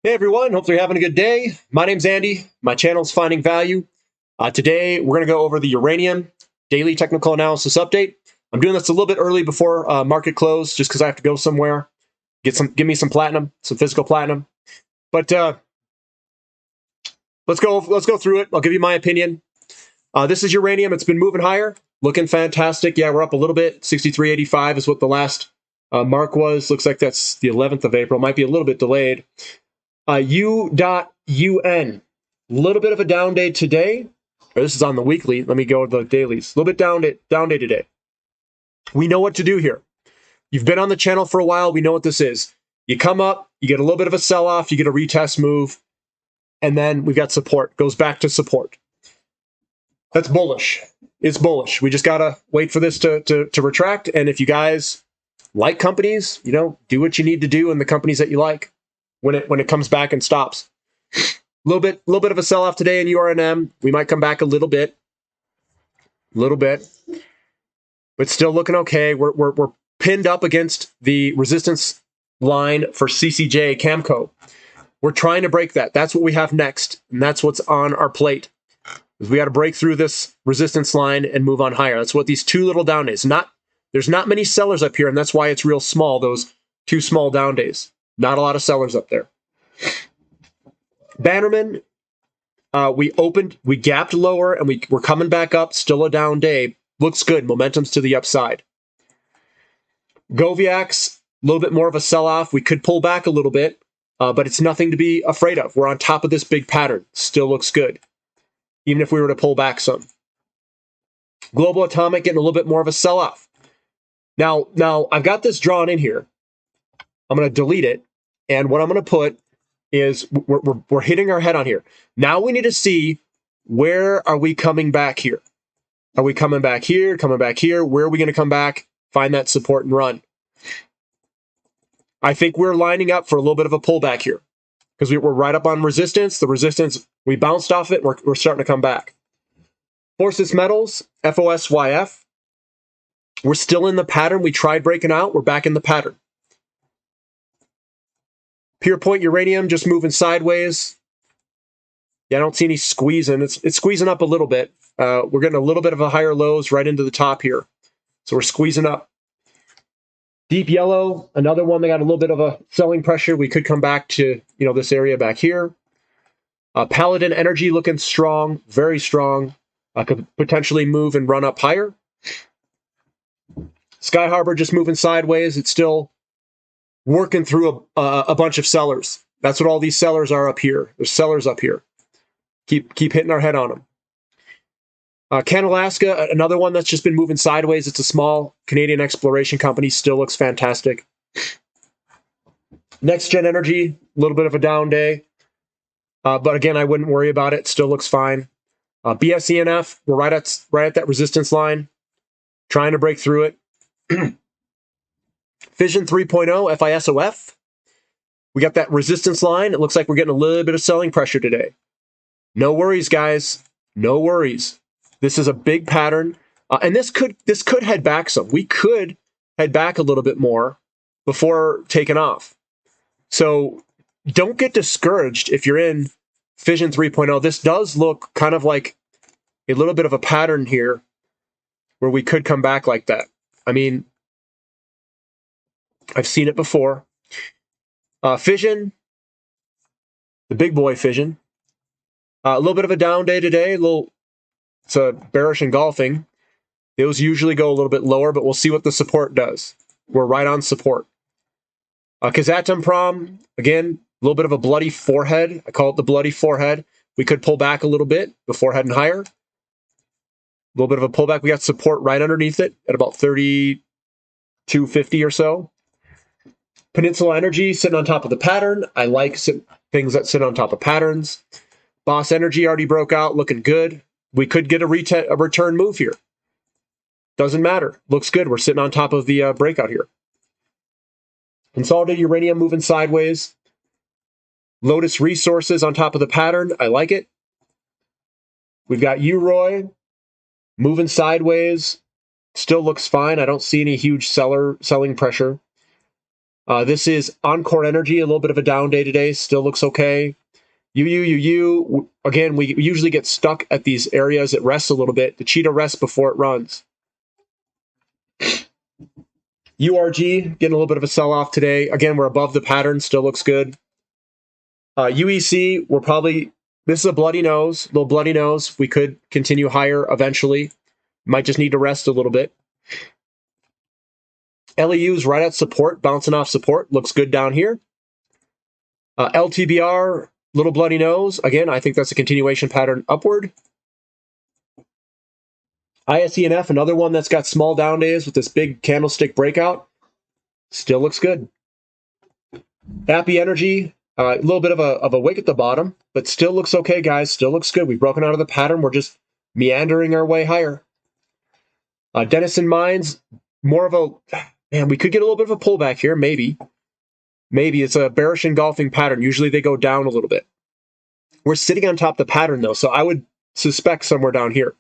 Hey everyone, hopefully you're having a good day. My name's Andy. My channel's Finding Value. Today we're going to go over the Uranium Daily Technical Analysis Update. I'm doing this a little bit early before market close just because I have to go somewhere, give me some platinum, some physical platinum. But let's go through it. I'll give you my opinion. This is Uranium. It's been moving higher, looking fantastic. Yeah, we're up a little bit. 63.85 is what the last mark was. Looks like that's the 11th of April. Might be a little bit delayed. U.UN, a little bit of a down day today. Or this is on the weekly. Let me go to the dailies. A little bit down day today. We know what to do here. You've been on the channel for a while. We know what this is. You come up, you get a little bit of a sell-off, you get a retest move, and then we've got support. Goes back to support. That's bullish. It's bullish. We just got to wait for this to retract. And if you guys like companies, do what you need to do in the companies that you like. When it comes back and stops. A little bit of a sell-off today in URNM. We might come back a little bit, but still looking okay. We're pinned up against the resistance line for CCJ Camco. We're trying to break that. That's what we have next, and that's what's on our plate. Is we got to break through this resistance line and move on higher. That's what these two little down days. There's not many sellers up here, and that's why it's real small. Those two small down days. Not a lot of sellers up there. Bannerman, we gapped lower and we're coming back up. Still a down day. Looks good. Momentum's to the upside. Goviax, a little bit more of a sell-off. We could pull back a little bit, but it's nothing to be afraid of. We're on top of this big pattern. Still looks good, even if we were to pull back some. Global Atomic getting a little bit more of a sell-off. Now I've got this drawn in here. I'm going to delete it, and what I'm going to put is we're hitting our head on here. Now we need to see, where are we coming back here? Are we coming back here, coming back here? Where are we going to come back, find that support and run? I think we're lining up for a little bit of a pullback here because we're right up on resistance. The resistance, we bounced off it, we're starting to come back. Forces Metals, FOSYF, we're still in the pattern. We tried breaking out. We're back in the pattern. Pure Point Uranium just moving sideways. Yeah, I don't see any squeezing. It's squeezing up a little bit. We're getting a little bit of a higher lows right into the top here. So we're squeezing up. Deep Yellow, another one that got a little bit of a selling pressure. We could come back to this area back here. Paladin Energy looking strong, very strong. Could potentially move and run up higher. Sky Harbor just moving sideways. It's still working through a bunch of sellers. That's what all these sellers are up here. There's sellers up here. Keep hitting our head on them. Canalaska, another one that's just been moving sideways. It's a small Canadian exploration company. Still looks fantastic. Next Gen Energy, a little bit of a down day. But again, I wouldn't worry about it. Still looks fine. BSENF, we're right at that resistance line. Trying to break through it. Fission 3.0, FISOF. We got that resistance line. It looks like we're getting a little bit of selling pressure today. No worries, guys. No worries. This is a big pattern. And this could head back some. We could head back a little bit more before taking off. So don't get discouraged if you're in Fission 3.0. This does look kind of like a little bit of a pattern here where we could come back like that. I mean, I've seen it before. Fission, the big boy Fission. A little bit of a down day today. It's a bearish engulfing. Those usually go a little bit lower, but we'll see what the support does. We're right on support. Kazatomprom, again, a little bit of a bloody forehead. I call it the bloody forehead. We could pull back a little bit before heading higher. A little bit of a pullback. We got support right underneath it at about 32.50 or so. Peninsula Energy sitting on top of the pattern. I like things that sit on top of patterns. Boss Energy already broke out, looking good. We could get a return move here. Doesn't matter. Looks good. We're sitting on top of the breakout here. Consolidated Uranium moving sideways. Lotus Resources on top of the pattern. I like it. We've got UROY moving sideways. Still looks fine. I don't see any huge selling pressure. This is Encore Energy, a little bit of a down day today, still looks okay. Again, we usually get stuck at these areas. It rests a little bit. The cheetah rests before it runs. URG, getting a little bit of a sell-off today. Again, we're above the pattern, still looks good. UEC, this is a bloody nose, little bloody nose. We could continue higher eventually. Might just need to rest a little bit. LEU's right at support, bouncing off support. Looks good down here. LTBR, little bloody nose. Again, I think that's a continuation pattern upward. ISENF, another one that's got small down days with this big candlestick breakout. Still looks good. Appy Energy, a little bit of a wick at the bottom, but still looks okay, guys. Still looks good. We've broken out of the pattern. We're just meandering our way higher. Denison Mines, more of a... Man, we could get a little bit of a pullback here, maybe. Maybe it's a bearish engulfing pattern. Usually they go down a little bit. We're sitting on top of the pattern, though, so I would suspect somewhere down here.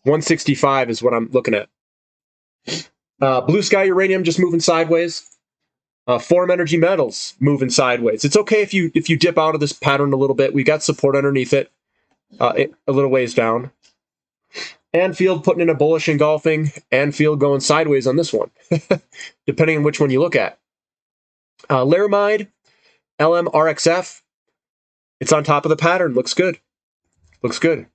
165 is what I'm looking at. Blue Sky Uranium just moving sideways. Forum Energy Metals moving sideways. It's okay if you dip out of this pattern a little bit. We got support underneath it, a little ways down. Anfield putting in a bullish engulfing. Anfield going sideways on this one, depending on which one you look at. Laramide, LMRXF. It's on top of the pattern. Looks good. Looks good.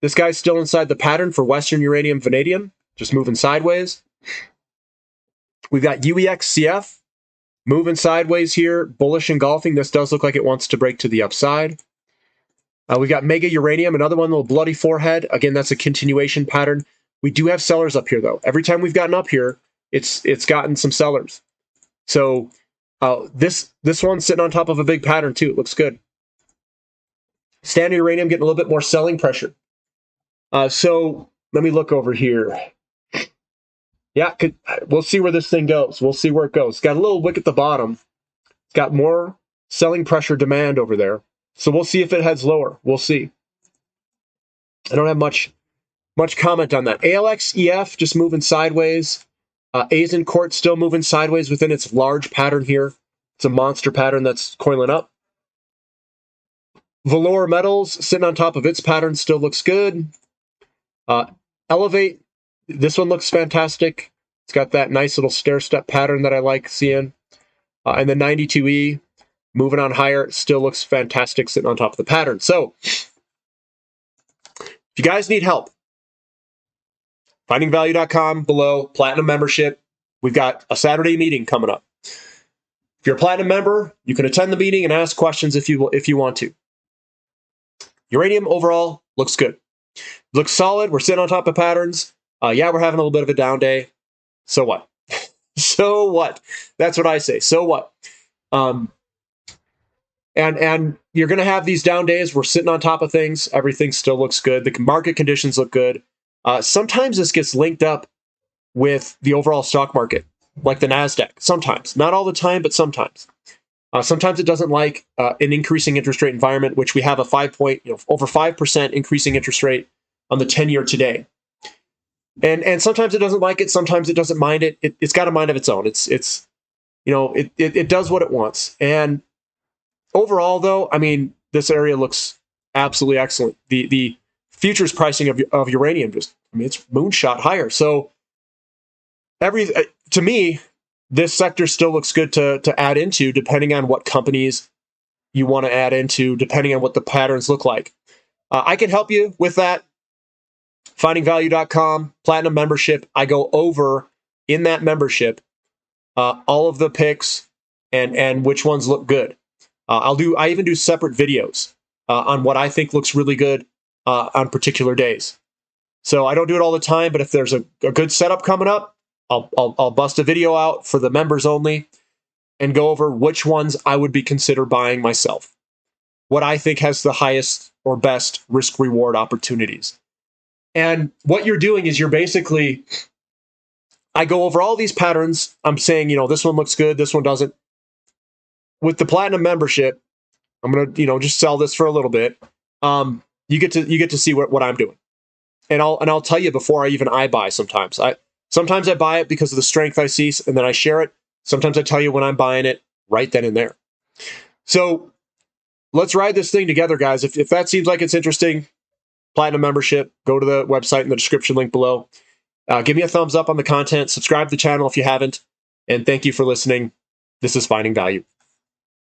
This guy's still inside the pattern for Western Uranium Vanadium, just moving sideways. We've got UEXCF moving sideways here, bullish engulfing. This does look like it wants to break to the upside. We've got Mega Uranium, another one, little bloody forehead. Again, that's a continuation pattern. We do have sellers up here, though. Every time we've gotten up here, it's gotten some sellers. So this one's sitting on top of a big pattern, too. It looks good. Standard Uranium getting a little bit more selling pressure. So let me look over here. Yeah, we'll see where this thing goes. We'll see where it goes. It's got a little wick at the bottom. It's got more selling pressure demand over there. So we'll see if it heads lower. We'll see. I don't have much comment on that. ALXEF just moving sideways. Azincourt still moving sideways within its large pattern here. It's a monster pattern that's coiling up. Valor Metals sitting on top of its pattern still looks good. Elevate, this one looks fantastic. It's got that nice little stair-step pattern that I like seeing. And the 92E moving on higher, still looks fantastic sitting on top of the pattern. So, if you guys need help, findingvalue.com below, Platinum membership. We've got a Saturday meeting coming up. If you're a Platinum member, you can attend the meeting and ask questions if you want to. Uranium overall looks good. Looks solid. We're sitting on top of patterns. Yeah, we're having a little bit of a down day. So what? So what? That's what I say. So what? And you're going to have these down days. We're sitting on top of things. Everything still looks good. The market conditions look good. Sometimes this gets linked up with the overall stock market, like the NASDAQ. Sometimes. Not all the time, but sometimes. Sometimes it doesn't like an increasing interest rate environment, which we have a over 5% increasing interest rate on the 10-year today. And sometimes it doesn't like it. Sometimes it doesn't mind it. It's got a mind of its own. It does what it wants. And overall, though, I mean, this area looks absolutely excellent. The futures pricing of uranium it's moonshot higher. So to me, this sector still looks good to add into, depending on what companies you want to add into, depending on what the patterns look like. I can help you with that. Findingvalue.com, Platinum membership. I go over in that membership all of the picks and which ones look good. I even do separate videos on what I think looks really good on particular days. So I don't do it all the time, but if there's a good setup coming up, I'll bust a video out for the members only and go over which ones I would be consider buying myself. What I think has the highest or best risk-reward opportunities. And what you're doing is I go over all these patterns. I'm saying, this one looks good, this one doesn't. With the Platinum membership, I'm going to, just sell this for a little bit. You get to see what I'm doing. And I'll tell you before I buy sometimes. Sometimes I buy it because of the strength I see, and then I share it. Sometimes I tell you when I'm buying it right then and there. So let's ride this thing together, guys. If that seems like it's interesting, Platinum membership, go to the website in the description link below. Give me a thumbs up on the content. Subscribe to the channel if you haven't. And thank you for listening. This is Finding Value.